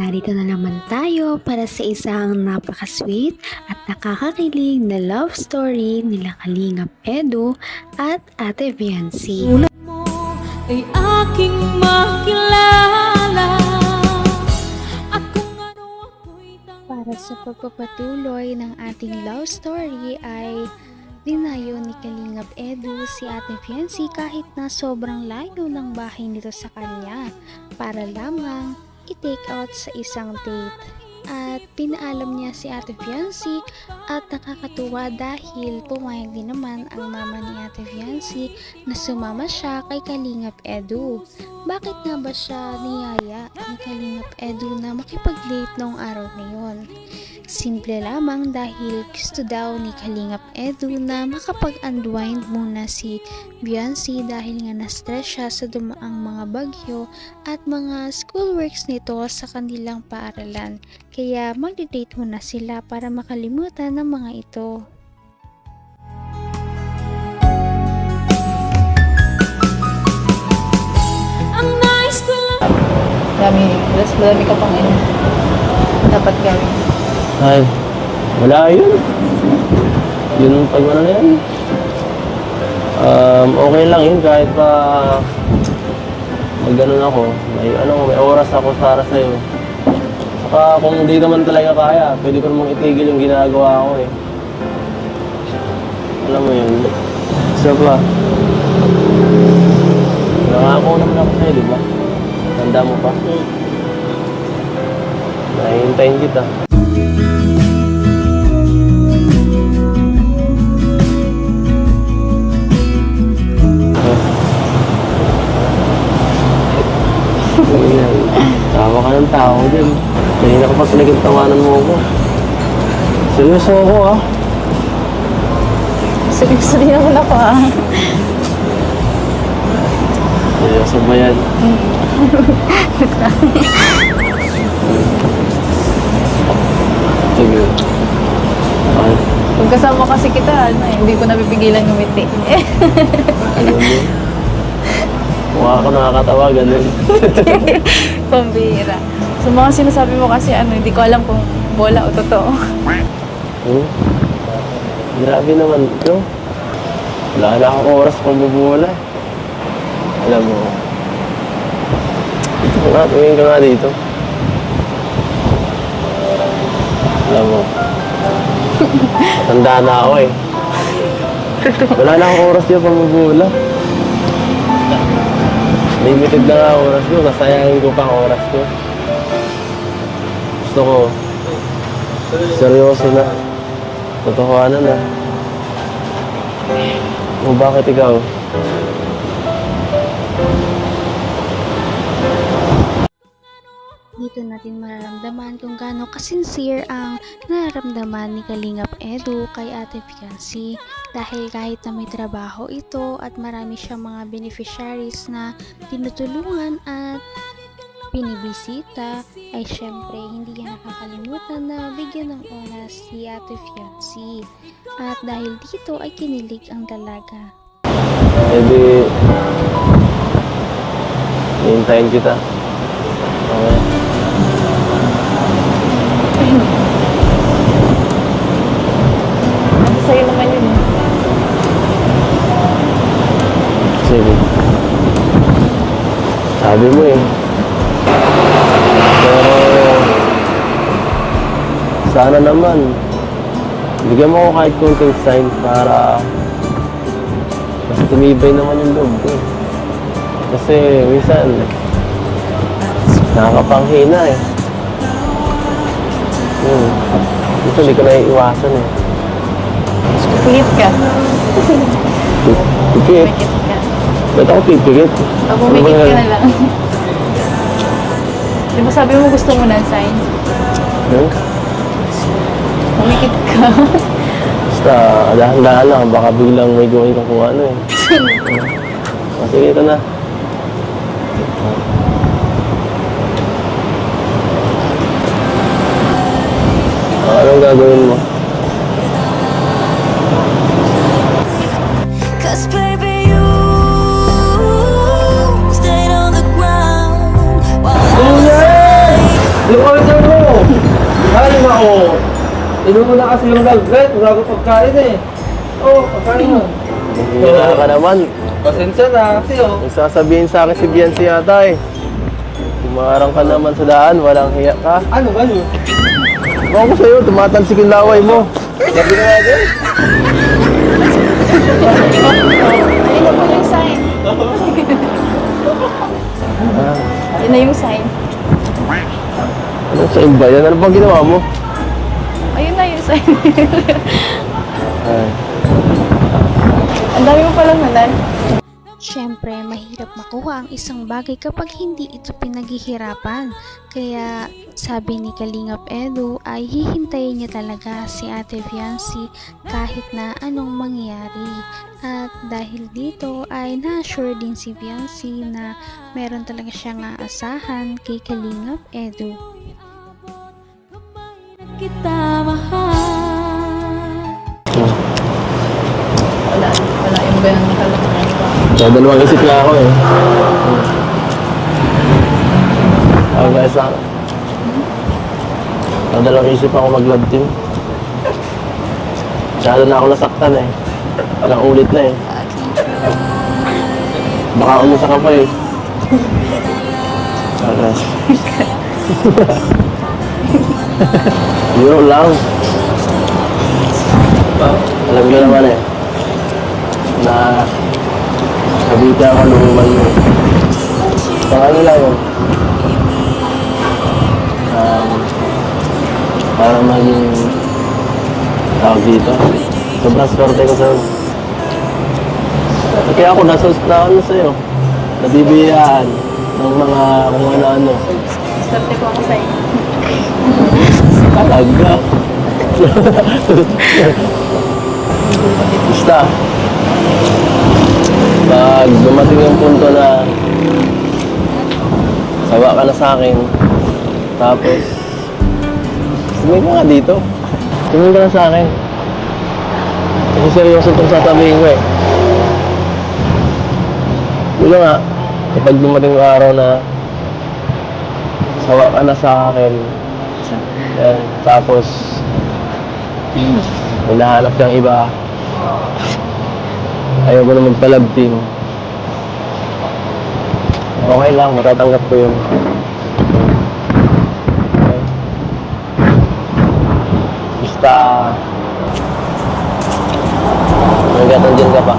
narito na naman tayo para sa isang napaka-sweet at nakakakilig na love story nila Kalingap Edu at Ate Viancy. Ulat mo ay aking makilala at kung ano ako'y Para sa pagpapatuloy ng ating love story ay dinayo ni Kalingap Edu si Ate Viancy kahit na sobrang layo ng bahay nito sa kanya para lamang i-take out sa isang date. At pinaalam niya si Ate Viancy at nakakatuwa dahil pumayag din naman ang mama ni Ate Viancy na sumama siya kay Kalingap Edu. Bakit nga ba siya niyaya ni Kalingap Edu na makipag-date noong araw na yon? Simple lamang dahil gusto daw ni Kalingap Edu na makapag-unwind muna si Viancy dahil nga na-stress siya sa dumaang mga bagyo at mga schoolworks nito sa kanilang paaralan. Kaya magde-date muna sila para makalimutan ng mga ito. ang nais ko lang. Marami ka pang dapat gawin. Ay, wala yun. Yun pag ano na yan. Okay lang yun kahit pa mag-ganon ako. May oras ako para sa'yo. Saka kung hindi naman talaga kaya, pwede ko namang itigil yung ginagawa ko eh. Alam mo yun. Isa pa. Nangako naman ako sa'yo, di ba? Tanda mo pa? Nahihintayin kita. Tawa ka ng tao din. Kanina ka pa pinagkintawanan mo ako. Seryoso ako ah. Seryoso din naman ako Seryoso ba yan? Sige. Okay. Kung kasama kasi kita, hindi ko napipigilan ngumiti. Ano mo? Mukha ako nakakatawa, ganun. Pambihira. So mga sinasabi mo kasi hindi ko alam kung bola o totoo. Grabe naman ito. Wala na akong oras pang bubula. Alam mo. Ito nga, tumingin ka nga dito. Alam mo. Matanda na ako eh. Wala na akong oras dyan pang bubula. Limited na nga oras ko. Nasayangin ko pang oras ko. Gusto ko. Seryoso na. Totohanan na. O bakit ikaw? Dito natin mararamdaman kung gaano kasincere ang nararamdaman ni Kalingap Edu kay Ate Viancy dahil kahit na may trabaho ito at marami siyang mga beneficiaries na tinutulungan at binibisita ay syempre hindi niya nakakalimutan na bigyan ng oras si Ate Viancy at dahil dito ay kinilig ang dalaga. Eh di... Hihintayin kita. Okay. Sa'yo naman yun. Sige. Sabi mo eh. Pero... Sana naman. Bigyan mo ako kahit konting sign para... Mas tumibay naman yung loob ko eh. Kasi minsan... Nakakapanghina eh. Ito, hindi ko na iiwasan eh. Pigit ka. Pipit? Pigit ka. Ba't ako pipigit? O pumigit ka na lang. Di ba sabi mo gusto mo ng sign? Pumigit ka. Basta, dahan-dahan lang. Baka biglang may gawin ka kung ano eh. Sige, ito na. Anong gagawin mo? Cause baby you stayed on the ground while I was Lukoy Inumo na kasi yung velvet, wala ko pagkain eh. Oo, pagkain mo. Hihira ka naman. Pasensya na kasi oh. May sasabihin sa akin si Biancy yata eh. Tumarang ka naman sa daan, walang hiya ka. Ano ba yun? Ako sa'yo, tumatalsik yung laway mo. Sabi na nga din. Ayun na po yung sign. Yun na yung sign. Anong sign ba yan? Ano bang ginawa mo? Ayun na yung sign. Ay. Ang dami mo palang nanan. Siyempre, mahirap makuha ang isang bagay kapag hindi ito pinaghihirapan. Kaya sabi ni Kalingap Edu ay hihintayin niya talaga si Ate Fiancy kahit na anong mangyari. At dahil dito ay na-assure din si Fiancy na meron talaga siyang aasahan kay Kalingap Edu. Kita mahal. Wala yung ganun nakalaman. So, dalawang isip na ako eh. Ako guys lang. Dalawang isip ako mag-love team. Masyado na ako nasaktan eh. Ilang ulit na eh. Baka umusa ka pa eh. Okay. Yun lang. Alam ko naman eh. Na kabita ako lumuman mo. Sa ano lang yun. Para maging tawag dito. Sobrang swerte ko sa kaya ako na ano sa'yo. Nabibiyaan ng mga kung ano-ano. Swerte po ako sa'yo. Talaga. Basta. Pag dumating yung punto na sawa ka na sa akin, tapos tumingin ka nga dito. Tumingin ka na sa akin. Kasi seryoso itong sasabihin ko eh. Yun nga, kapag dumating yung araw na sawa ka na sa akin, yan, tapos hinahanap kang iba, ayaw mo na magpa-love team. Okay lang, matatanggap ko yun. Okay. Basta hanggang dyan ka pa.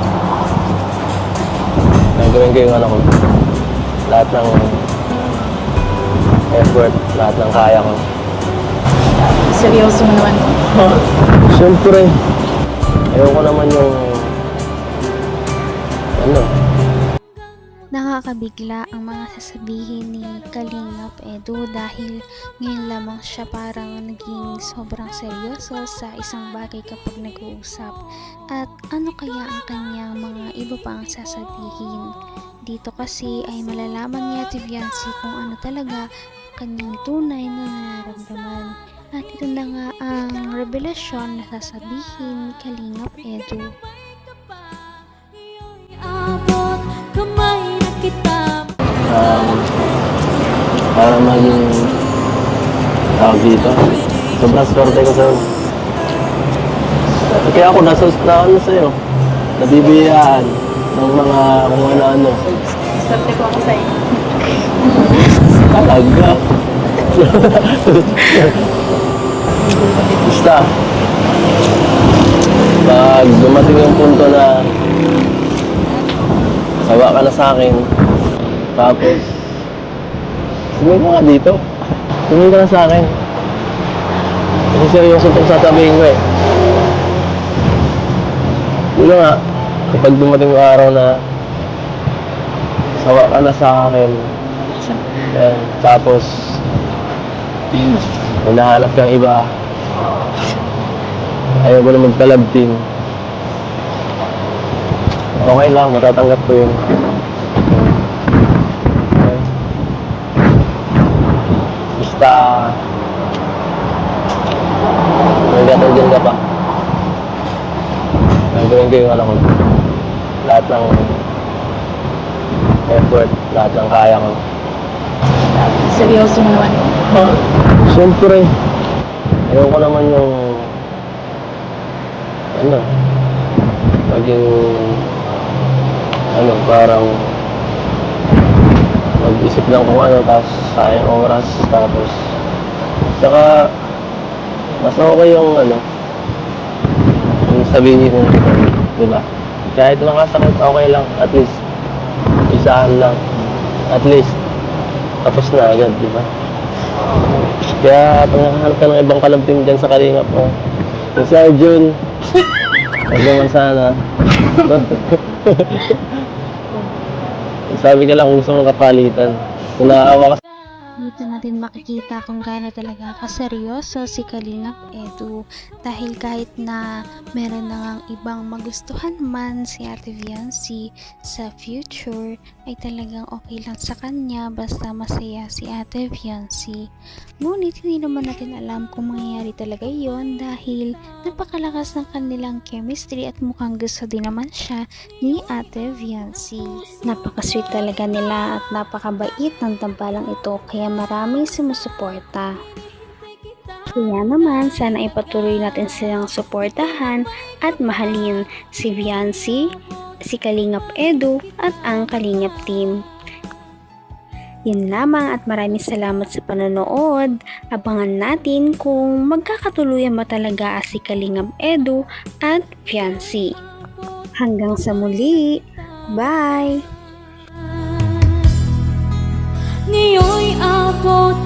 Nagawin ko yung ano ko. Lahat ng effort, lahat ng kaya ko. Seryoso mo naman. Siyempre, ayoko naman yung ano. Nakakabigla ang mga sasabihin ni Kalingap Edu dahil ngayon lamang siya parang naging sobrang seryoso sa isang bagay kapag nag-uusap. At ano kaya ang kanyang mga iba pang sasabihin? Dito kasi ay malalaman niya si Fiancy kung ano talaga kanyang tunay na nararamdaman. At ito na nga ang revelasyon na sasabihin ni Kalingap Edu. Abot kamay na kita. Para maging tawag dito. Sobrang swerte ko sa'yo. Kaya ako ano sa'yo. Nabibiyaan ng mga kung ano-ano. Swerte po ako sa'yo. Talaga. Basta. Pag dumating yung punto na sawa ka na sa akin, tapos tumingin ka nga dito. Tumingin ka na sa akin. Kasi seryoso itong sasabihin ko eh. Yun nga, kapag dumating yung araw na sawa ka na sa akin, yan, tapos hinahanap kang iba, ayaw mo na magpa-love team. Okay lang, matatanggap ko yun. Okay. Basta hanggang dyan ka pa. Nagawin ko yung ano ko. Lahat ng effort, lahat ng kaya ko. Seryoso mo naman. Siyempre, ayoko naman yung ano, maging, ano, parang mag-isip lang kung ano, tapos sayang oras, tapos, tsaka, mas okay yung, ano, yung sabihin niyo kung di ba? Kahit makasakit, okay lang, at least, isahan lang, at least, tapos na agad, di ba? Kaya, pag nakahanap ka ng ibang kalabting dyan sa Kalingap mo, yung si Arjun, huwag naman sana. Sabi ka lang kung gusto mong kapalitan. Kung naaawa ka Dito natin makikita kung gaano talaga kaseryoso si Kalingap Edu, dahil kahit na meron na ngang ibang magustuhan man si Ate Viancy sa future, ay talagang okay lang sa kanya basta masaya si Ate Viancy. Ngunit hindi naman natin alam kung mangyayari talaga yon, dahil napakalakas ng kanilang chemistry at mukhang gusto din naman siya ni Ate Viancy. Napaka-sweet talaga nila at napakabait ng tambalang ito, kaya maraming sumusuporta. Kaya naman, sana ipatuloy natin silang suportahan at mahalin si Viancy, si Kalingap Edu at ang Kalingap team. Yun lamang at maraming salamat sa panonood. Abangan natin kung magkakatuluyan ba talaga si Kalingap Edu at Viancy. Hanggang sa muli. Bye! Ngayon'y abot